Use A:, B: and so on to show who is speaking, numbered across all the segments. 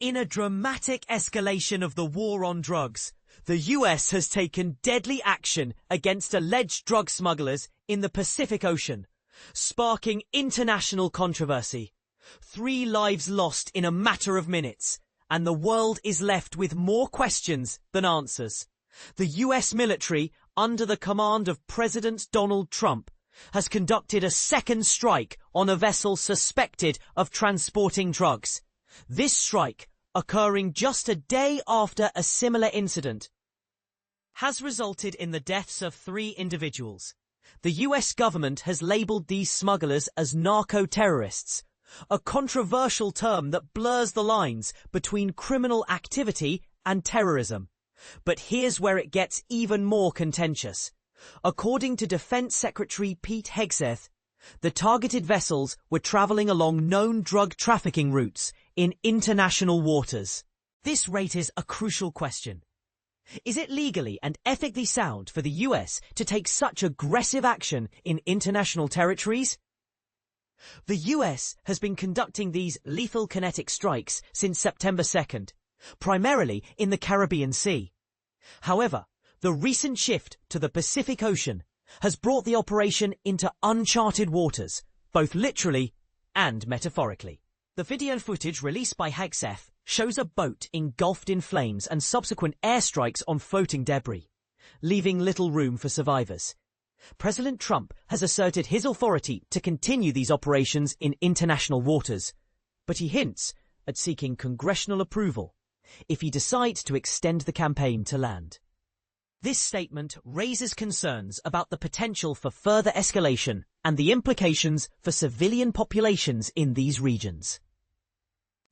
A: In a dramatic escalation of the war on drugs, the US has taken deadly action against alleged drug smugglers in the Pacific Ocean, sparking international controversy. 3 lives lost in a matter of minutes, and the world is left with more questions than answers. The US military, under the command of President Donald Trump, has conducted a second strike on a vessel suspected of transporting drugs. This strike, occurring just a day after a similar incident, has resulted in the deaths of 3 individuals. The US government has labelled these smugglers as narco-terrorists, a controversial term that blurs the lines between criminal activity and terrorism. But here's where it gets even more contentious. According to Defense Secretary Pete Hegseth, the targeted vessels were travelling along known drug trafficking routes in international waters. This raises a crucial question. Is it legally and ethically sound for the US to take such aggressive action in international territories? The US has been conducting these lethal kinetic strikes since September 2nd, primarily in the Caribbean Sea. However, the recent shift to the Pacific Ocean has brought the operation into uncharted waters, both literally and metaphorically. The video footage released by Hegseth shows a boat engulfed in flames and subsequent airstrikes on floating debris, leaving little room for survivors. President Trump has asserted his authority to continue these operations in international waters, but he hints at seeking congressional approval if he decides to extend the campaign to land. This statement raises concerns about the potential for further escalation and the implications for civilian populations in these regions.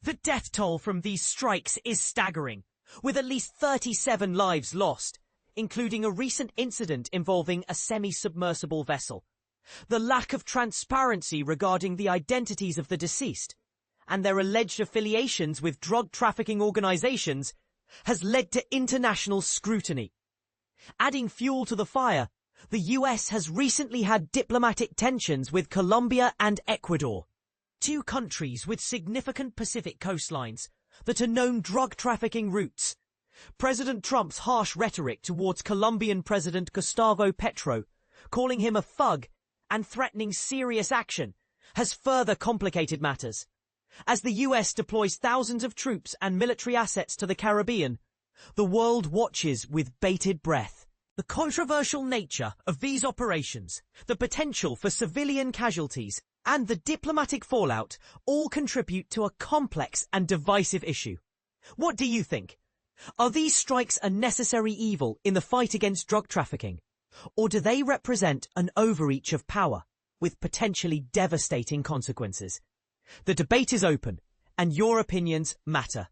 A: The death toll from these strikes is staggering, with at least 37 lives lost, including a recent incident involving a semi-submersible vessel. The lack of transparency regarding the identities of the deceased and their alleged affiliations with drug trafficking organizations has led to international scrutiny. Adding fuel to the fire, the US has recently had diplomatic tensions with Colombia and Ecuador, 2 countries with significant Pacific coastlines that are known drug trafficking routes. President Trump's harsh rhetoric towards Colombian President Gustavo Petro, calling him a thug and threatening serious action, has further complicated matters. As the US deploys thousands of troops and military assets to the Caribbean, the world watches with bated breath. The controversial nature of these operations, the potential for civilian casualties, and the diplomatic fallout all contribute to a complex and divisive issue. What do you think? Are these strikes a necessary evil in the fight against drug trafficking? Or do they represent an overreach of power with potentially devastating consequences? The debate is open, and your opinions matter.